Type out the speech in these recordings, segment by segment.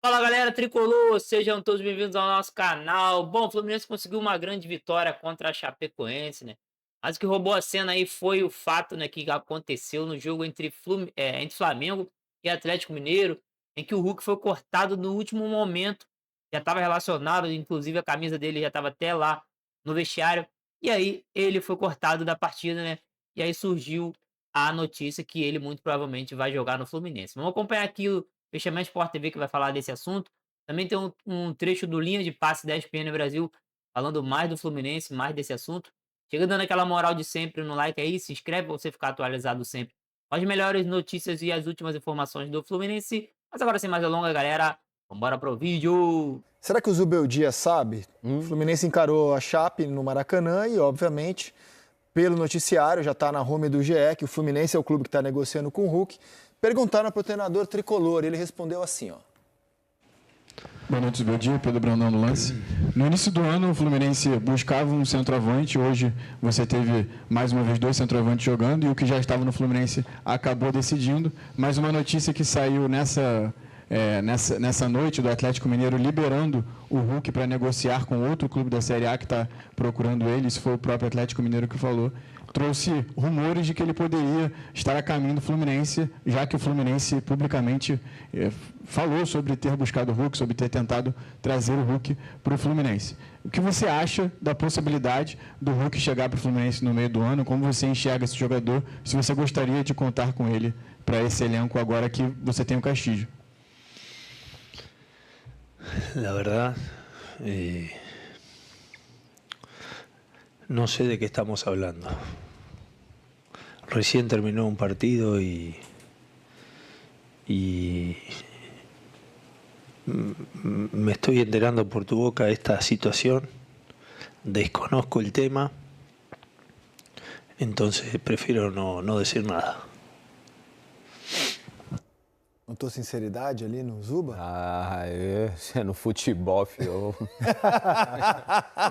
Fala galera tricolor, sejam todos bem-vindos ao nosso canal. Bom, o Fluminense conseguiu uma grande vitória contra a Chapecoense, né? Mas o que roubou a cena aí foi o fato, né, que aconteceu no jogo entre Flamengo e Atlético Mineiro, em que o Hulk foi cortado no último momento. Já estava relacionado, inclusive a camisa dele já estava até lá no vestiário. E aí ele foi cortado da partida, né? E aí surgiu a notícia que ele muito provavelmente vai jogar no Fluminense. Vamos acompanhar aqui o Fechamento Sport TV que vai falar desse assunto. Também tem um trecho do Linha de Passe da ESPN Brasil falando mais do Fluminense, mais desse assunto. Chega dando aquela moral de sempre no like aí, se inscreve pra você ficar atualizado sempre com as melhores notícias e as últimas informações do Fluminense. Mas agora sem mais delongas, galera, vambora pro vídeo. Será que o Zubeldia sabe? O Fluminense encarou a Chape no Maracanã e, obviamente, pelo noticiário, já está na home do GE, que o Fluminense é o clube que está negociando com o Hulk. Perguntaram para o treinador tricolor, ele respondeu assim, ó. Boa noite, bom dia, Pedro Brandão no lance. No início do ano, o Fluminense buscava um centroavante. Hoje você teve mais uma vez dois centroavantes jogando e o que já estava no Fluminense acabou decidindo. Mas uma notícia que saiu nessa noite do Atlético Mineiro liberando o Hulk para negociar com outro clube da Série A que está procurando ele, isso foi o próprio Atlético Mineiro que falou, trouxe rumores de que ele poderia estar a caminho do Fluminense, já que o Fluminense publicamente falou sobre ter buscado o Hulk, sobre ter tentado trazer o Hulk para o Fluminense. O que você acha da possibilidade do Hulk chegar para o Fluminense no meio do ano? Como você enxerga esse jogador? Se você gostaria de contar com ele para esse elenco agora que você tem o Castillo? La verdad, no sé de qué estamos hablando. Recién terminó un partido y me estoy enterando por tu boca esta situación. Desconozco el tema, entonces prefiero no decir nada. Notou sinceridade ali no Zuba? No futebol, filho.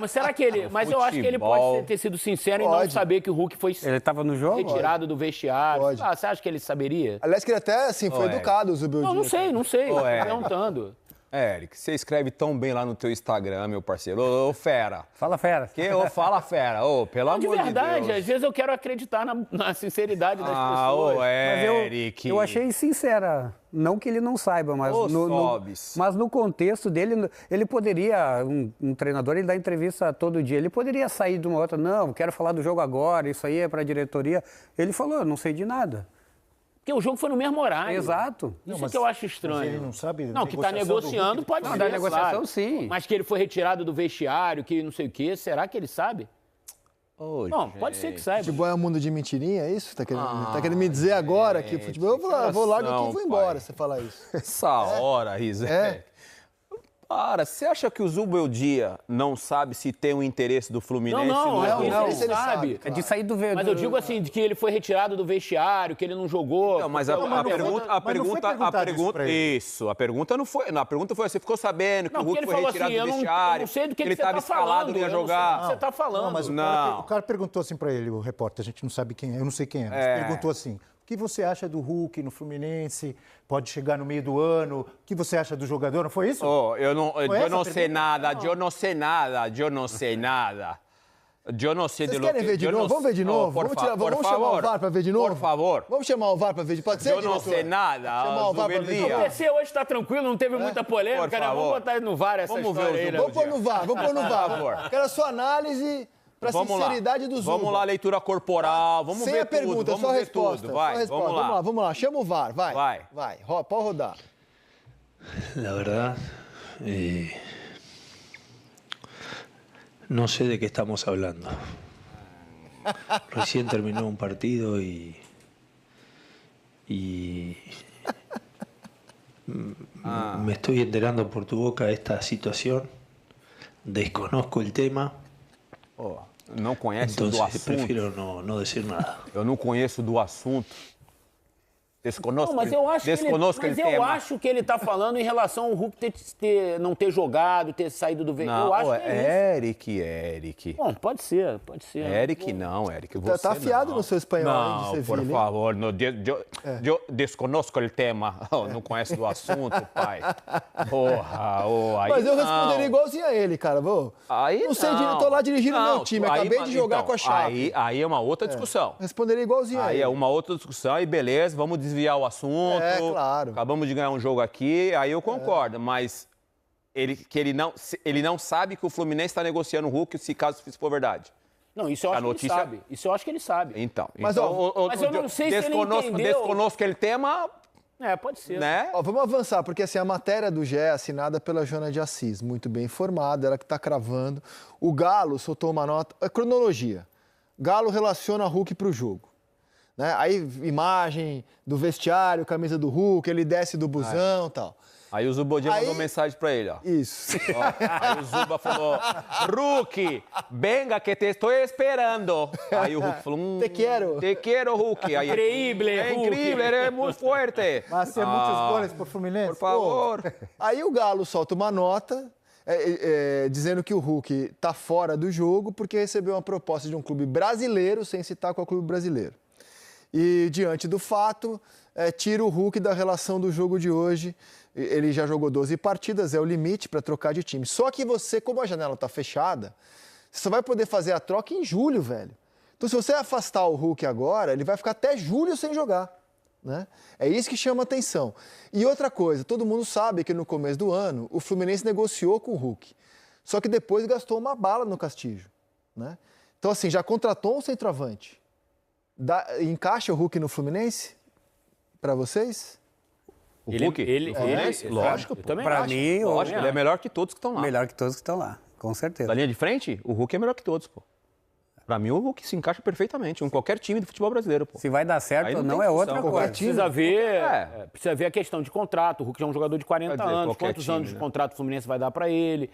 Mas será que ele. Mas eu acho que ele pode ter sido sincero e não saber que o Hulk foi Ele estava no jogo? retirado do vestiário. Pode. Ah, você acha que ele saberia? Aliás, que ele até, assim, foi educado, o Zubeldia. Não sei. Ô, Tô Eric. perguntando. Eric, você escreve tão bem lá no teu Instagram, meu parceiro. Ô, fera. Fala, fera. Fala, fera. Ô, pelo De amor de verdade, Deus. às vezes eu quero acreditar na sinceridade das Ô, pessoas. Mas Eric. eu achei sincera. Não que ele não saiba, mas, Ô, no, Sobis. mas no contexto dele, ele poderia, um treinador, ele dá entrevista todo dia, ele poderia sair de uma outra, não, quero falar do jogo agora, isso aí é para a diretoria. Ele falou, não sei de nada. Porque o jogo foi no mesmo horário. Exato. Isso que eu acho estranho. Mas ele não sabe. Não, que tá negociando pode Não, ser. da negociação, claro. sim. Mas que ele foi retirado do vestiário, que não sei o quê, será que ele sabe? Ô, Bom, pode ser que saiba. Futebol é um mundo de mentirinha, é isso? Tá querendo me dizer agora que futebol... Eu vou largo aqui e vou embora, pai. você falar isso. Essa hora, Rizé. É. Para, você acha que o Zubeldia não sabe se tem um interesse do Fluminense? Não, isso ele sabe. É de sair do Mas eu digo assim, de que ele foi retirado do vestiário, que ele não jogou. Não, mas porque a uma pergunta, mas não foi perguntado isso pra ele. isso, a pergunta não foi, a pergunta foi, você ficou sabendo que Não, o porque Hulk ele foi falou retirado assim, do eu vestiário, não sei do que ele você estava tá escalado, falando, não ia eu não sei jogar. do que você tá falando. Não, mas Não. o cara perguntou assim pra ele, o repórter, a gente não sabe quem é, eu não sei quem é, mas perguntou assim, o que você acha do Hulk no Fluminense? Pode chegar no meio do ano? O que você acha do jogador? Não foi isso? Oh, eu não essa sei pergunta? nada, eu não sei nada. Eu não sei Vocês de lo querem que- ver de eu novo? não- Vamos ver de novo? por Vamos, fa- por vamos chamar o favor. VAR pra ver de novo? Por favor. Vamos chamar o VAR pra ver de Pode ser, Eu não diretor? sei nada, Chamar o VAR pra ver de Zubeldia. novo? O PC hoje tá tranquilo, não teve muita polêmica, Por né? Vamos favor. botar ele no VAR essa Vamos ver história o aí, né? Vamos pôr no VAR, vamos pôr no Por VAR. favor. Quero a sua análise pra sinceridade do Zuba. Vamos lá, leitura corporal, vamos Sem ver a pergunta, tudo, só vamos a ver resposta. tudo. Vai, só a resposta. vamos lá. Vamos lá, chama o VAR, vai. Vai. Pode rodar. La verdad, no sé de qué estamos hablando. Recién terminó un partido y me estoy enterando por tu boca esta situación. Desconozco el tema, Ó, não conhece do entonces assunto. prefiero no decir nada. Eu não conheço do assunto. Desconosco, mas eu acho eu acho que ele tá falando em relação ao Hulk não ter jogado, ter saído do vestiário. Não, eu acho que é Eric. Bom, pode ser. Eric, você tá afiado não. no seu espanhol, não, hein, de por Sevilha, favor, eu desconosco o tema. Não conhece do assunto, pai. Porra, aí Mas eu não. responderia igualzinho a ele, cara. Aí não sei, eu tô lá dirigindo meu time, acabei de jogar então, com a Chape. Aí é uma outra discussão. Responderia igualzinho a ele. Aí é uma outra discussão e beleza, vamos desviar o assunto. Claro. Acabamos de ganhar um jogo aqui, aí eu concordo, mas ele não sabe que o Fluminense está negociando o Hulk, se caso isso for verdade. Não, isso eu acho que ele sabe. Isso eu acho que ele sabe. Então, mas eu não sei se ele entendeu. Desconosco aquele tema... pode ser. Né? Vamos avançar, porque assim, a matéria do GE é assinada pela Joana de Assis, muito bem informada, ela que está cravando. O Galo soltou uma nota... cronologia. Galo relaciona Hulk para o jogo. Né? Aí, imagem do vestiário, camisa do Hulk, ele desce do busão e tal. Aí o Zubodinho mandou mensagem pra ele, ó. Isso. Aí o Zuba falou, Hulk, venga que te estou esperando. Aí o Hulk falou, te quero, Hulk. Aí, incrível, é muito forte. Vai ser muitos goles pro Fluminense. Por favor. Aí o Galo solta uma nota dizendo que o Hulk tá fora do jogo porque recebeu uma proposta de um clube brasileiro, sem citar qual clube brasileiro. E, diante do fato, tira o Hulk da relação do jogo de hoje. Ele já jogou 12 partidas, é o limite para trocar de time. Só que você, como a janela está fechada, você só vai poder fazer a troca em julho, velho. Então, se você afastar o Hulk agora, ele vai ficar até julho sem jogar. Né? É isso que chama atenção. E outra coisa, todo mundo sabe que no começo do ano, o Fluminense negociou com o Hulk. Só que depois gastou uma bala no Castillo. Né? Então, assim, já contratou um centroavante. Encaixa o Hulk no Fluminense? Para vocês? O Hulk? Lógico. Para mim, lógico, ele é melhor que todos que estão lá. Melhor que todos que estão lá, com certeza. Da linha de frente, o Hulk é melhor que todos, pô. Para mim, o Hulk se encaixa perfeitamente em qualquer time do futebol brasileiro, pô. Se vai dar certo ou não é outra coisa. Precisa ver a questão de contrato. O Hulk é um jogador de 40 anos. Quantos anos de contrato o Fluminense vai dar para ele?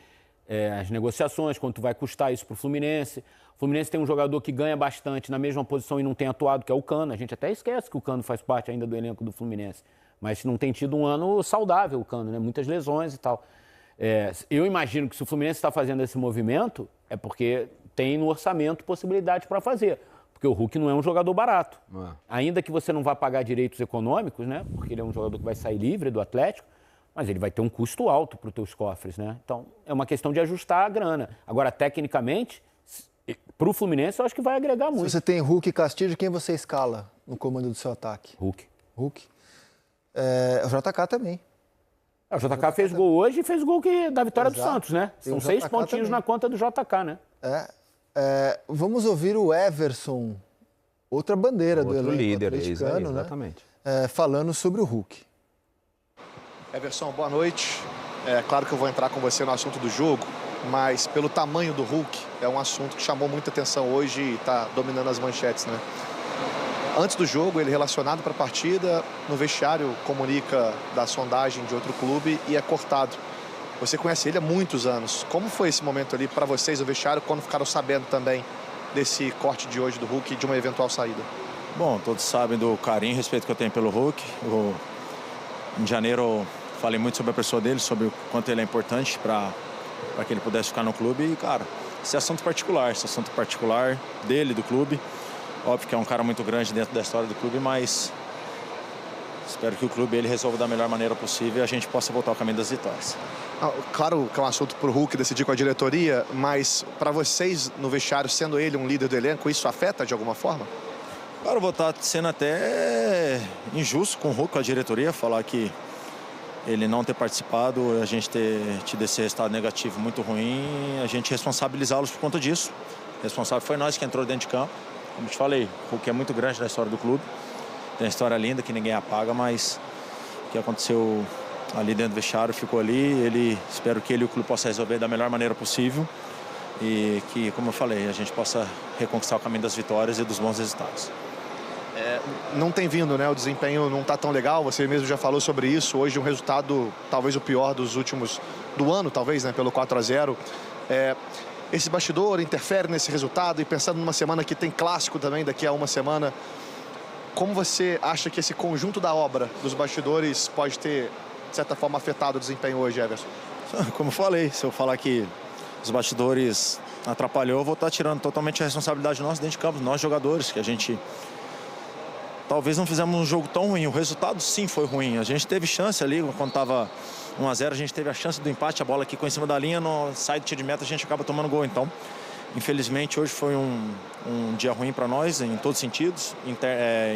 As negociações, quanto vai custar isso para o Fluminense. O Fluminense tem um jogador que ganha bastante na mesma posição e não tem atuado, que é o Cano. A gente até esquece que o Cano faz parte ainda do elenco do Fluminense. Mas não tem tido um ano saudável o Cano, né? Muitas lesões e tal. Eu imagino que se o Fluminense está fazendo esse movimento, é porque tem no orçamento possibilidade para fazer. Porque o Hulk não é um jogador barato. Ainda que você não vá pagar direitos econômicos, né? Porque ele é um jogador que vai sair livre do Atlético, mas ele vai ter um custo alto para os teus cofres, né? Então, é uma questão de ajustar a grana. Agora, tecnicamente, para o Fluminense, eu acho que vai agregar muito. Se você tem Hulk e Castillo, quem você escala no comando do seu ataque? Hulk. O JK também. O JK fez gol hoje e fez gol da vitória do Santos, né? São 6 pontinhos também na conta do JK, né? Vamos ouvir o Everson, outra bandeira do elenco líder, atleticano, exatamente. Né? Falando sobre o Hulk. Everson, boa noite. É claro que eu vou entrar com você no assunto do jogo, mas pelo tamanho do Hulk, é um assunto que chamou muita atenção hoje e está dominando as manchetes, né? Antes do jogo, ele relacionado para a partida, no vestiário comunica da sondagem de outro clube e é cortado. Você conhece ele há muitos anos. Como foi esse momento ali para vocês no vestiário, quando ficaram sabendo também desse corte de hoje do Hulk e de uma eventual saída? Bom, todos sabem do carinho e respeito que eu tenho pelo Hulk. Em janeiro, falei muito sobre a pessoa dele, sobre o quanto ele é importante para que ele pudesse ficar no clube. E, cara, esse assunto particular dele, do clube. Óbvio que é um cara muito grande dentro da história do clube, mas espero que o clube ele resolva da melhor maneira possível e a gente possa voltar ao caminho das vitórias. Claro que é um assunto para o Hulk decidir com a diretoria, mas para vocês no vestiário, sendo ele um líder do elenco, isso afeta de alguma forma? Claro, vou estar sendo até injusto com o Hulk, com a diretoria, falar que ele não ter participado, a gente ter tido esse resultado negativo muito ruim, a gente responsabilizá-los por conta disso. O responsável foi nós que entrou dentro de campo. Como te falei, o Hulk é muito grande na história do clube. Tem uma história linda que ninguém apaga, mas o que aconteceu ali dentro do vestiário ficou ali. Espero que ele e o clube possam resolver da melhor maneira possível e que, como eu falei, a gente possa reconquistar o caminho das vitórias e dos bons resultados. Não tem vindo, né? O desempenho não está tão legal. Você mesmo já falou sobre isso. Hoje um resultado talvez o pior do ano, talvez, né? Pelo 4-0. Esse bastidor interfere nesse resultado e pensando numa semana que tem clássico também daqui a uma semana, como você acha que esse conjunto da obra dos bastidores pode ter, de certa forma, afetado o desempenho hoje, Everson? Como eu falei, se eu falar que os bastidores atrapalhou, eu vou estar tirando totalmente a responsabilidade nossa dentro de campo, nós jogadores, que a gente talvez não fizemos um jogo tão ruim. O resultado sim foi ruim. A gente teve chance ali, quando estava 1-0, a gente teve a chance do empate, a bola aqui com em cima da linha, no sai de tiro de meta, a gente acaba tomando gol. Então, infelizmente, hoje foi um dia ruim para nós, em todos os sentidos,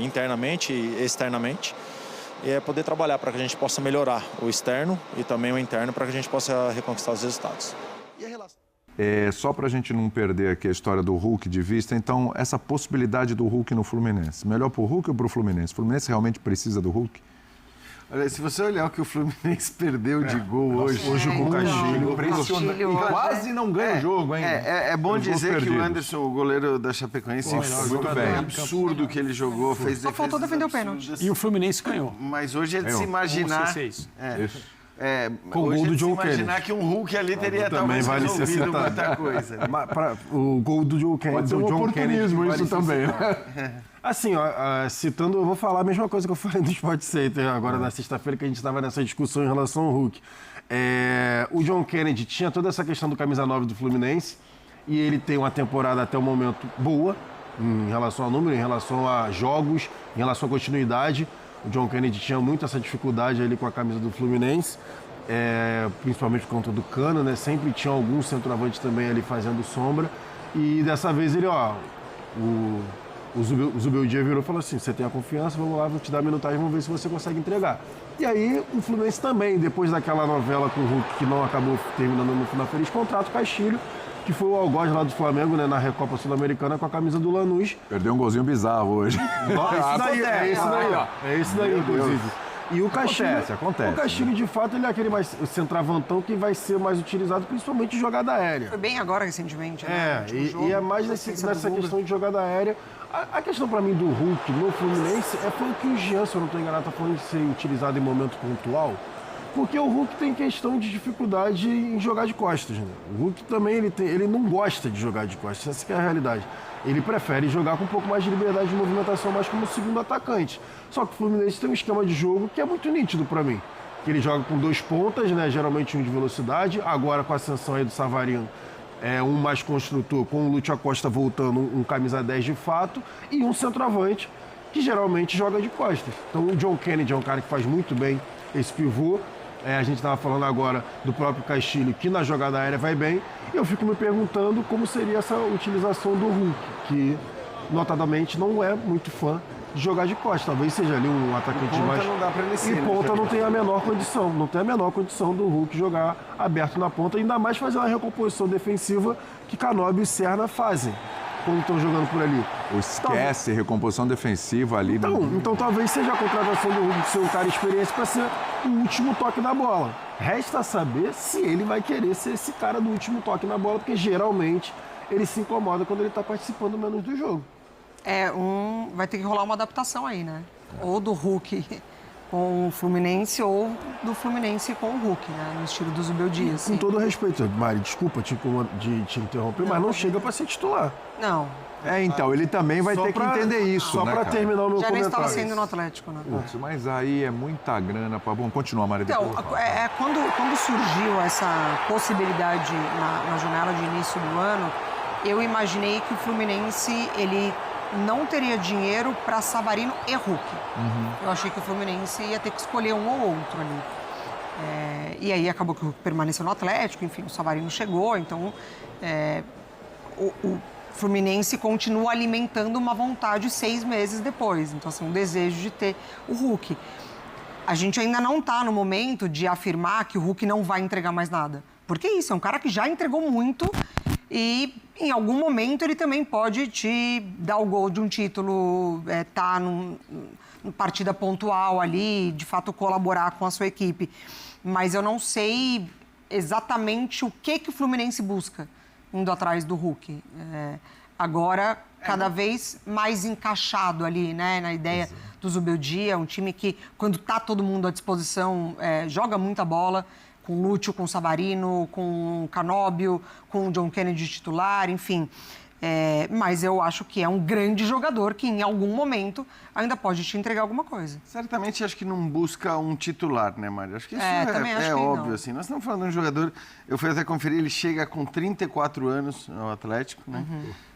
internamente e externamente. E é poder trabalhar para que a gente possa melhorar o externo e também o interno, para que a gente possa reconquistar os resultados. E a relação? Só para a gente não perder aqui a história do Hulk de vista, então, essa possibilidade do Hulk no Fluminense. Melhor para o Hulk ou para o Fluminense? O Fluminense realmente precisa do Hulk? Olha, se você olhar o que o Fluminense perdeu de gol hoje com o Castilho, impressionante. Quase não ganha o jogo, hein? É bom dizer que o Anderson, o goleiro da Chapecoense, muito bem. absurdo que ele jogou, fez Só faltou defender o pênalti. E o Fluminense ganhou. Mas hoje é de se imaginar... Com o gol do John Kennedy. Imaginar que um Hulk ali teria talvez resolvido muita coisa. O gol do John Kennedy. Pode ser um oportunismo isso também. Assim, citando, eu vou falar a mesma coisa que eu falei do Sport Center agora na sexta-feira, que a gente estava nessa discussão em relação ao Hulk. O John Kennedy tinha toda essa questão do camisa 9 do Fluminense e ele tem uma temporada até o momento boa em relação ao número, em relação a jogos, em relação à continuidade. O John Kennedy tinha muito essa dificuldade ali com a camisa do Fluminense, principalmente por conta do Cano, né? Sempre tinha algum centroavante também ali fazendo sombra. E dessa vez ele, o Zubeldia virou e falou assim: você tem a confiança, vamos lá, vou te dar a minutagem, vamos ver se você consegue entregar. E aí o Fluminense também, depois daquela novela com o Hulk, que não acabou terminando no final feliz, contrata o Castilho, que foi o algoz lá do Flamengo, né, na Recopa Sul-Americana com a camisa do Lanús. Perdeu um golzinho bizarro hoje. É esse daí, inclusive. E o Castilho, acontece. O Castilho, de fato, ele é aquele mais centravantão que vai ser mais utilizado, principalmente em jogada aérea. Foi bem agora, recentemente, né? E é mais nessa questão de jogada aérea. A questão para mim do Hulk no Fluminense foi o que o Jean, se eu não estou enganado, está falando de ser utilizado em momento pontual. Porque o Hulk tem questão de dificuldade em jogar de costas, né? O Hulk também, ele não gosta de jogar de costas, essa que é a realidade. Ele prefere jogar com um pouco mais de liberdade de movimentação, mais como segundo atacante. Só que o Fluminense tem um esquema de jogo que é muito nítido para mim. Que ele joga com 2 pontas, né? Geralmente um de velocidade. Agora, com a ascensão aí do Savarino, um mais construtor, com o Lúcio Acosta voltando, um camisa 10 de fato, e um centroavante, que geralmente joga de costas. Então o John Kennedy é um cara que faz muito bem esse pivô. A gente estava falando agora do próprio Castilho, que na jogada aérea vai bem. E eu fico me perguntando como seria essa utilização do Hulk, que notadamente não é muito fã de jogar de costas. Talvez seja ali um atacante mais... Não dá pra e ponta não tem a menor condição. Não tem a menor condição do Hulk jogar aberto na ponta, ainda mais fazer uma recomposição defensiva que Canóbio e Serna fazem quando estão jogando por ali. Esquece recomposição defensiva ali. Então talvez seja a contratação do Hulk ser um cara experiente para ser o último toque da bola. Resta saber se ele vai querer ser esse cara do último toque na bola, porque geralmente ele se incomoda quando ele está participando menos do jogo. Vai ter que rolar uma adaptação aí, né? Ou do Hulk com o Fluminense ou do Fluminense com o Hulk, né? No estilo do Zubeldia. Com todo respeito, Mari, desculpa te interromper, mas não chega para ser titular. Não. Então, ele também vai ter que entender isso, só para terminar o meu Já comentário. nem estava sendo no Atlético, né? Mas aí é muita grana para... Bom, continua, Mari. Então, quando surgiu essa possibilidade na janela de início do ano, eu imaginei que o Fluminense, ele não teria dinheiro para Savarino e Hulk. Eu achei que o Fluminense ia ter que escolher um ou outro ali. E aí acabou que o Hulk permaneceu no Atlético, enfim, o Savarino chegou, então o Fluminense continua alimentando uma vontade 6 meses depois. Então, assim, um desejo de ter o Hulk. A gente ainda não está no momento de afirmar que o Hulk não vai entregar mais nada. Porque isso, é um cara que já entregou muito e em algum momento ele também pode te dar o gol de um título, tá numa partida pontual ali, de fato colaborar com a sua equipe. Mas eu não sei exatamente o que o Fluminense busca indo atrás do Hulk. Agora, cada vez mais encaixado ali, né, na ideia do Zubeldia, um time que, quando tá todo mundo à disposição, joga muita bola, com o Lúcio, com o Savarino, com o Canóbio, com o John Kennedy titular, enfim. Mas eu acho que é um grande jogador que em algum momento ainda pode te entregar alguma coisa. Certamente acho que não busca um titular, né, Mário? Acho que isso é óbvio, assim. Nós estamos falando de um jogador, eu fui até conferir, ele chega com 34 anos ao Atlético, né?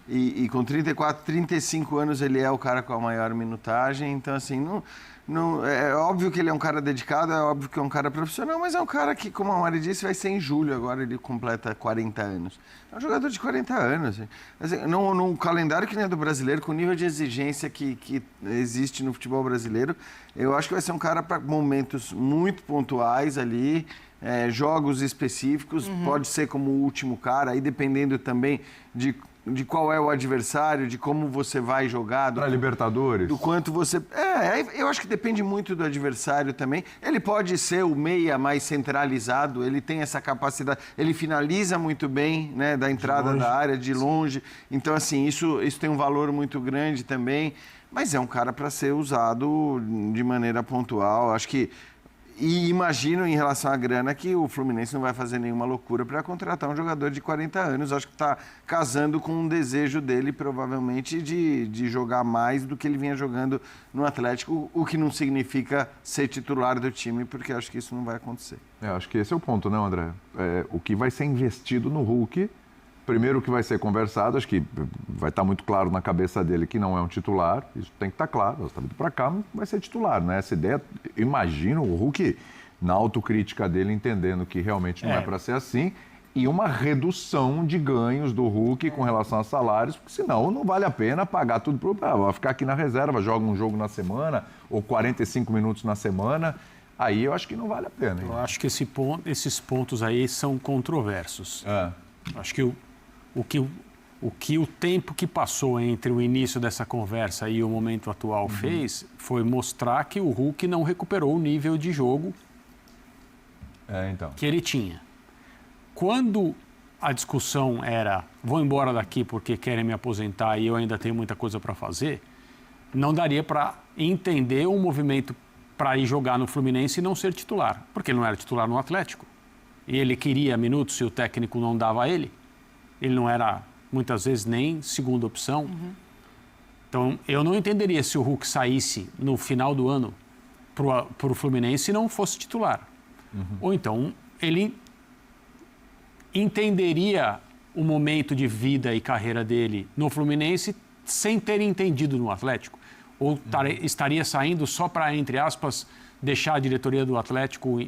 E com 34, 35 anos ele é o cara com a maior minutagem, então assim, é óbvio que ele é um cara dedicado, é óbvio que é um cara profissional, mas é um cara que, como a Mari disse, vai ser em julho, agora ele completa 40 anos. É um jogador de 40 anos. Assim, num calendário que nem é do brasileiro, com o nível de exigência que existe no futebol brasileiro, eu acho que vai ser um cara para momentos muito pontuais ali, jogos específicos, pode ser como o último cara, aí dependendo também de qual é o adversário, de como você vai jogar. Para Libertadores. Do quanto você... eu acho que depende muito do adversário também. Ele pode ser o meia mais centralizado, ele tem essa capacidade, ele finaliza muito bem, né, da entrada da área, de longe. Então, assim, isso tem um valor muito grande também, mas é um cara para ser usado de maneira pontual. Acho que... E imagino, em relação à grana, que o Fluminense não vai fazer nenhuma loucura para contratar um jogador de 40 anos. Acho que está casando com um desejo dele, provavelmente, de jogar mais do que ele vinha jogando no Atlético, o que não significa ser titular do time, porque acho que isso não vai acontecer. Acho que esse é o ponto, não, André? O que vai ser investido no Hulk, primeiro o que vai ser conversado, acho que vai estar muito claro na cabeça dele que não é um titular, isso tem que estar claro, você está vindo para cá, vai ser titular, né? Essa ideia, imagino o Hulk na autocrítica dele, entendendo que realmente não é para ser assim, e uma redução de ganhos do Hulk com relação a salários, porque senão não vale a pena pagar tudo vai ficar aqui na reserva, joga um jogo na semana, ou 45 minutos na semana, aí eu acho que não vale a pena. Eu acho que esses pontos aí são controversos. Acho que o tempo que passou entre o início dessa conversa e o momento atual fez foi mostrar que o Hulk não recuperou o nível de jogo que ele tinha. Quando a discussão era vou embora daqui porque querem me aposentar e eu ainda tenho muita coisa para fazer, não daria para entender um movimento para ir jogar no Fluminense e não ser titular, porque ele não era titular no Atlético. E ele queria minutos e o técnico não dava a ele. Ele não era, muitas vezes, nem segunda opção. Então, eu não entenderia se o Hulk saísse no final do ano para o Fluminense e não fosse titular. Ou então, ele entenderia o momento de vida e carreira dele no Fluminense sem ter entendido no Atlético. Ou estaria saindo só para, entre aspas, deixar a diretoria do Atlético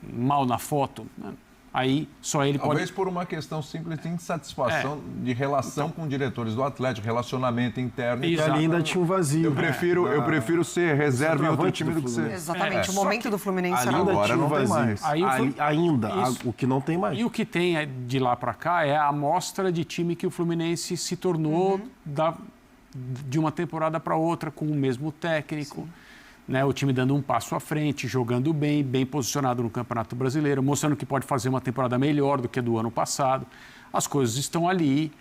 mal na foto. Aí só ele pode... Talvez por uma questão simples de insatisfação de relação com diretores do Atlético, relacionamento interno. E ali ainda tinha um vazio. Eu prefiro ser reserva em outro time do que ser... Exatamente, o momento do Fluminense era agora não tem mais. O que não tem mais. E o que tem de lá para cá é a amostra de time que o Fluminense se tornou de uma temporada para outra com o mesmo técnico. Né, o time dando um passo à frente, jogando bem posicionado no Campeonato Brasileiro, mostrando que pode fazer uma temporada melhor do que a do ano passado. As coisas estão ali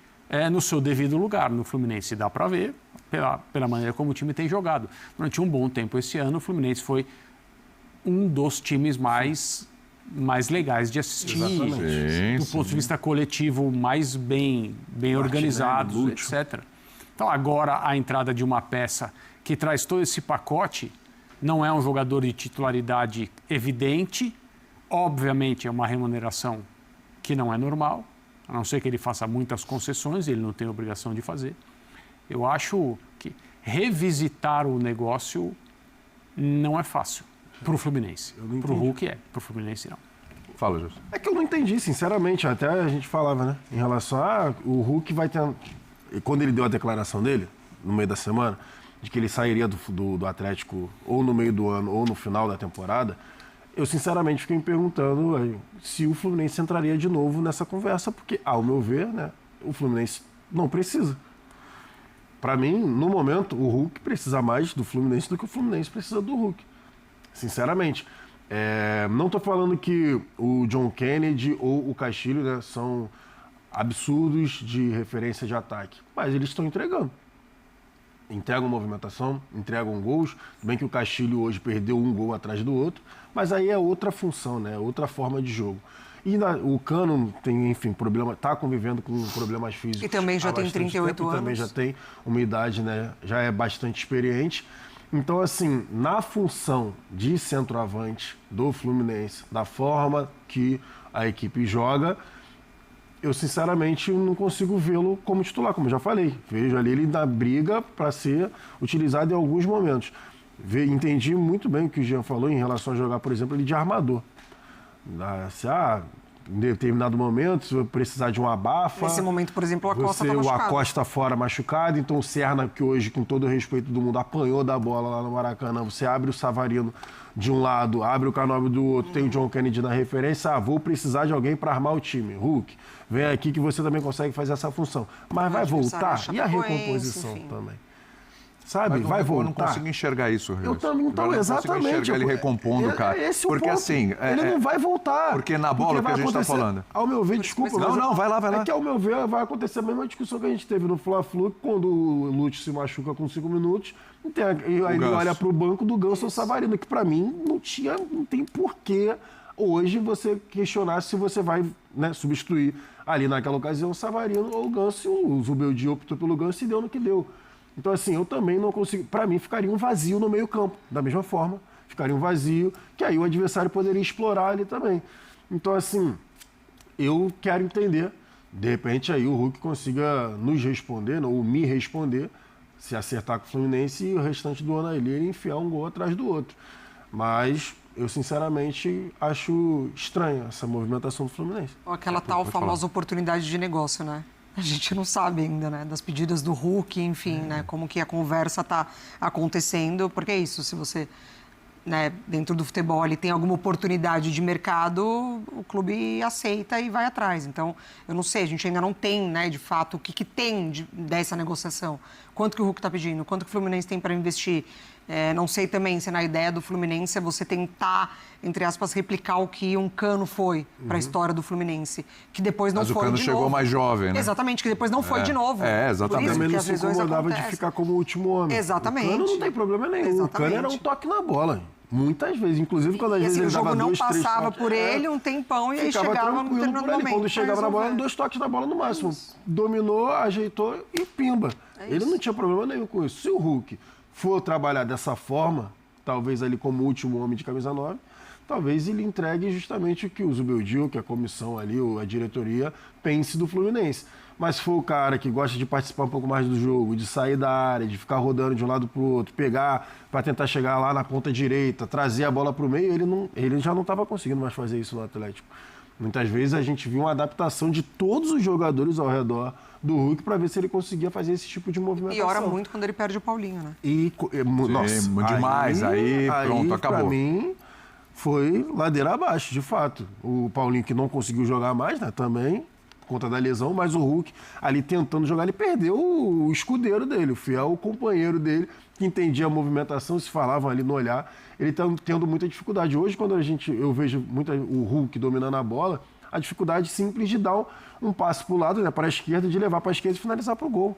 no seu devido lugar. No Fluminense dá para ver, pela maneira como o time tem jogado. Durante um bom tempo esse ano, o Fluminense foi um dos times mais legais de assistir, do ponto de vista coletivo, mais bem organizados, etc. Então, agora, a entrada de uma peça que traz todo esse pacote... Não é um jogador de titularidade evidente, obviamente é uma remuneração que não é normal, a não ser que ele faça muitas concessões, ele não tem obrigação de fazer. Eu acho que revisitar o negócio não é fácil para o Fluminense. Para o Hulk para o Fluminense não. Fala, José. É que eu não entendi, sinceramente, até a gente falava, né, em relação a o Hulk vai ter... Quando ele deu a declaração dele, no meio da semana, de que ele sairia do Atlético ou no meio do ano ou no final da temporada, eu sinceramente fiquei me perguntando se o Fluminense entraria de novo nessa conversa, porque, ao meu ver, né, o Fluminense não precisa. Para mim, no momento, o Hulk precisa mais do Fluminense do que o Fluminense precisa do Hulk. Sinceramente. Não estou falando que o John Kennedy ou o Castilho, né, são absurdos de referência de ataque, mas eles estão entregando. Entregam movimentação, entregam gols. Bem que o Castilho hoje perdeu um gol atrás do outro, mas aí é outra função, né? Outra forma de jogo. E o Cano tem, enfim, está convivendo com problemas físicos. E também já tem 38 anos. Também já tem uma idade, né? Já é bastante experiente. Então, assim, na função de centroavante do Fluminense, da forma que a equipe joga, eu sinceramente não consigo vê-lo como titular, como eu já falei. Vejo ali ele na briga para ser utilizado em alguns momentos. Entendi muito bem o que o Jean falou em relação a jogar, por exemplo, ele de armador. Em determinado momento, se eu precisar de um abafa... Nesse momento, por exemplo, o Acosta está machucado. O Acosta fora machucado, então o Serna, que hoje, com todo o respeito do mundo, apanhou da bola lá no Maracanã, você abre o Savarino de um lado, abre o Canóbio do outro, tem o John Kennedy na referência, vou precisar de alguém para armar o time. Hulk, vem aqui que você também consegue fazer essa função. Mas vai voltar? E a recomposição também? Sabe? Vai voltar. Eu não consigo enxergar isso. Eu também, então, exatamente. Eu não consigo enxergar ele recompondo, cara. Esse porque ponto. assim... ele não vai voltar. Porque na bola que a gente está falando. Ao meu ver, desculpa. Não, vai lá. É que ao meu ver vai acontecer a mesma discussão que a gente teve no Fla-Flu, quando o Lúcio se machuca com 5 minutos, e aí ele olha para o banco do Ganso ou Savarino, que para mim não tem porquê hoje você questionar se você vai, né, substituir ali naquela ocasião o Savarino ou o Ganso. O Zubeldia optou pelo Ganso e deu no que deu. Então, assim, eu também não consigo... Para mim, ficaria um vazio no meio-campo. Da mesma forma, ficaria um vazio que aí o adversário poderia explorar ali também. Então, assim, eu quero entender. De repente, aí o Hulk consiga nos responder, ou me responder, se acertar com o Fluminense e o restante do ano ali ele enfiar um gol atrás do outro. Mas eu, sinceramente, acho estranha essa movimentação do Fluminense. Aquela tal famosa oportunidade de negócio, né? A gente não sabe ainda, né? Das pedidas do Hulk, enfim, né? Como que a conversa está acontecendo. Porque é isso, se você, né, dentro do futebol, ele tem alguma oportunidade de mercado, o clube aceita e vai atrás. Então, eu não sei, a gente ainda não tem, né, de fato, o que tem dessa negociação. Quanto que o Hulk está pedindo? Quanto que o Fluminense tem para investir? Não sei também se na ideia do Fluminense é você tentar, entre aspas, replicar o que um Cano foi para a história do Fluminense, que depois não foi de novo. Mas o Cano chegou mais jovem, né? Exatamente, que depois não foi de novo. Exatamente. Também não se incomodava de ficar como último homem. Exatamente. O Cano não tem problema nenhum. Exatamente. O Cano era um toque na bola. Muitas vezes, inclusive quando às vezes ele dava 2, 3 toques. O jogo não passava por ele um tempão e aí chegava no determinado momento. Quando chegava na bola, eram 2 toques na bola no máximo. Dominou, ajeitou e pimba. Ele não tinha problema nenhum com isso. Se o Hulk for trabalhar dessa forma, talvez ali como último homem de camisa 9, talvez ele entregue justamente o que o Zubeldia, que a comissão ali, a diretoria, pense do Fluminense. Mas se for o cara que gosta de participar um pouco mais do jogo, de sair da área, de ficar rodando de um lado para o outro, pegar para tentar chegar lá na ponta direita, trazer a bola para o meio, ele já não estava conseguindo mais fazer isso no Atlético. Muitas vezes a gente viu uma adaptação de todos os jogadores ao redor do Hulk para ver se ele conseguia fazer esse tipo de movimentação. E ora muito quando ele perde o Paulinho, né? Nossa, demais. Aí pronto, acabou. Para mim, foi ladeira abaixo, de fato. O Paulinho, que não conseguiu jogar mais, né, também, por conta da lesão, mas o Hulk, ali tentando jogar, ele perdeu o escudeiro dele, o fiel companheiro dele, que entendia a movimentação, se falavam ali no olhar. Ele está tendo muita dificuldade. Hoje, quando eu vejo muito o Hulk dominando a bola, a dificuldade simples de dar um passe para o lado, né, para a esquerda, de levar para a esquerda e finalizar para o gol,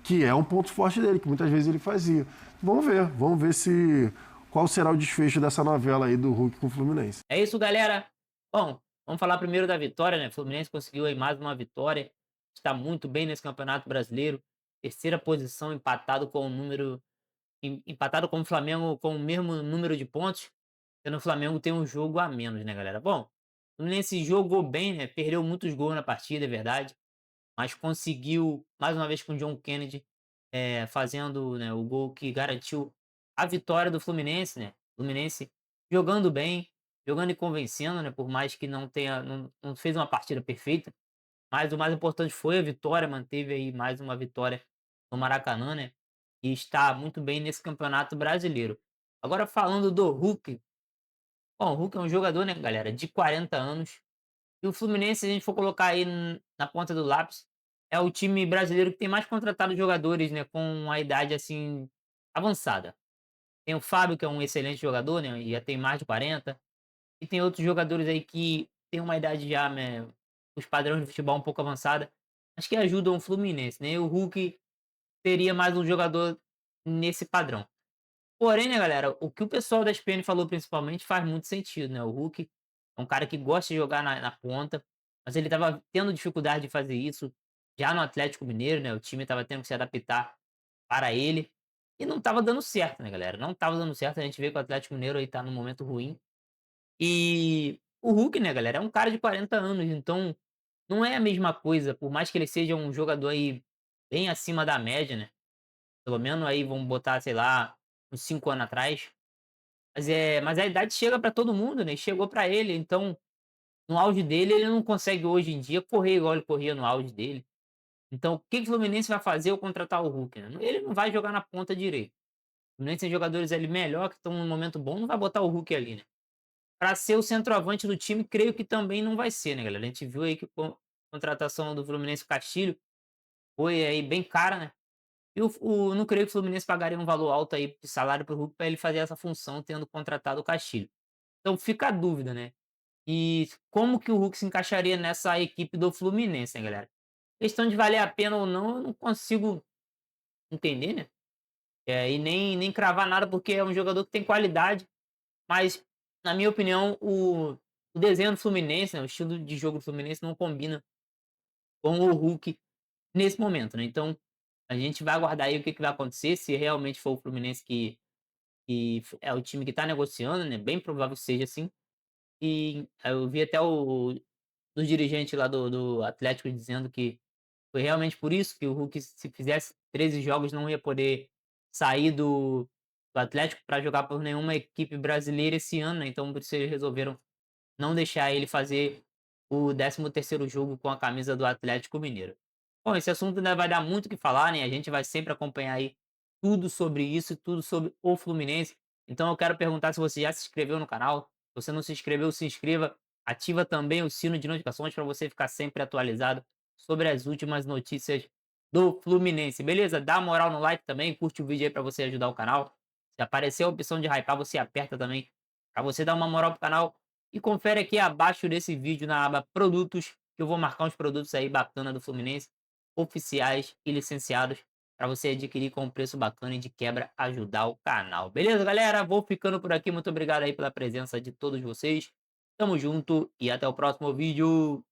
que é um ponto forte dele, que muitas vezes ele fazia. Vamos ver qual será o desfecho dessa novela aí do Hulk com o Fluminense. É isso, galera. Bom, vamos falar primeiro da vitória, né? O Fluminense conseguiu aí mais uma vitória, está muito bem nesse Campeonato Brasileiro, 3ª posição, empatado com o Flamengo com o mesmo número de pontos, sendo o Flamengo tem um jogo a menos, né, galera? Bom, o Fluminense jogou bem, né? Perdeu muitos gols na partida, é verdade, mas conseguiu, mais uma vez com o John Kennedy, fazendo, né, o gol que garantiu a vitória do Fluminense, né? O Fluminense jogando bem, jogando e convencendo, né? Por mais que não fez uma partida perfeita, mas o mais importante foi a vitória, manteve aí mais uma vitória no Maracanã, né? E está muito bem nesse Campeonato Brasileiro. Agora falando do Hulk. Bom, o Hulk é um jogador, né, galera, de 40 anos. E o Fluminense, se a gente for colocar aí na ponta do lápis, é o time brasileiro que tem mais contratado jogadores, né, com a idade, assim, avançada. Tem o Fábio, que é um excelente jogador, né, e já tem mais de 40. E tem outros jogadores aí que tem uma idade já, né, os padrões de futebol um pouco avançada, mas que ajudam o Fluminense, né? E o Hulk seria mais um jogador nesse padrão. Porém, né, galera, o que o pessoal da SPN falou principalmente faz muito sentido, né? O Hulk É um cara que gosta de jogar na ponta, mas ele estava tendo dificuldade de fazer isso já no Atlético Mineiro, né? O time estava tendo que se adaptar para ele e não estava dando certo, né, galera? Não estava dando certo. A gente vê que o Atlético Mineiro aí tá num momento ruim. E o Hulk, né, galera, é um cara de 40 anos, então não é a mesma coisa, por mais que ele seja um jogador aí bem acima da média, né? Pelo menos aí vamos botar, sei lá, uns 5 anos atrás. Mas a idade chega para todo mundo, né? E chegou para ele, então no auge dele ele não consegue hoje em dia correr igual ele corria no auge dele. Então o que que o Fluminense vai fazer ao contratar o Hulk, né? Ele não vai jogar na ponta direita. O Fluminense tem jogadores ali melhor que estão num momento bom, não vai botar o Hulk ali, né? Para ser o centroavante do time, creio que também não vai ser, né, galera? A gente viu aí que a contratação do Fluminense Castilho foi aí bem cara, né? E não creio que o Fluminense pagaria um valor alto aí de salário para o Hulk para ele fazer essa função, tendo contratado o Castilho. Então fica a dúvida, né? E como que o Hulk se encaixaria nessa equipe do Fluminense, né, galera? Questão de valer a pena ou não, eu não consigo entender, né? E nem cravar nada, porque é um jogador que tem qualidade, mas, na minha opinião, o desenho do Fluminense, né, o estilo de jogo do Fluminense não combina com o Hulk nesse momento, né? Então, a gente vai aguardar aí o que que vai acontecer, se realmente for o Fluminense que é o time que tá negociando, né? Bem provável que seja assim. E eu vi até do dirigente lá do Atlético dizendo que foi realmente por isso que o Hulk, se fizesse 13 jogos, não ia poder sair do Atlético para jogar por nenhuma equipe brasileira esse ano, né? Então por isso eles resolveram não deixar ele fazer o 13º jogo com a camisa do Atlético Mineiro. Bom, esse assunto ainda vai dar muito o que falar, né? A gente vai sempre acompanhar aí tudo sobre isso, tudo sobre o Fluminense. Então eu quero perguntar se você já se inscreveu no canal. Se você não se inscreveu, se inscreva. Ativa também o sino de notificações para você ficar sempre atualizado sobre as últimas notícias do Fluminense. Beleza? Dá moral no like também, curte o vídeo aí para você ajudar o canal. Se aparecer a opção de hypar, você aperta também para você dar uma moral pro canal. E confere aqui abaixo desse vídeo na aba produtos, que eu vou marcar uns produtos aí bacana do Fluminense, oficiais e licenciados, para você adquirir com um preço bacana e de quebra ajudar o canal. Beleza, galera? Vou ficando por aqui. Muito obrigado aí pela presença de todos vocês. Tamo junto e até o próximo vídeo.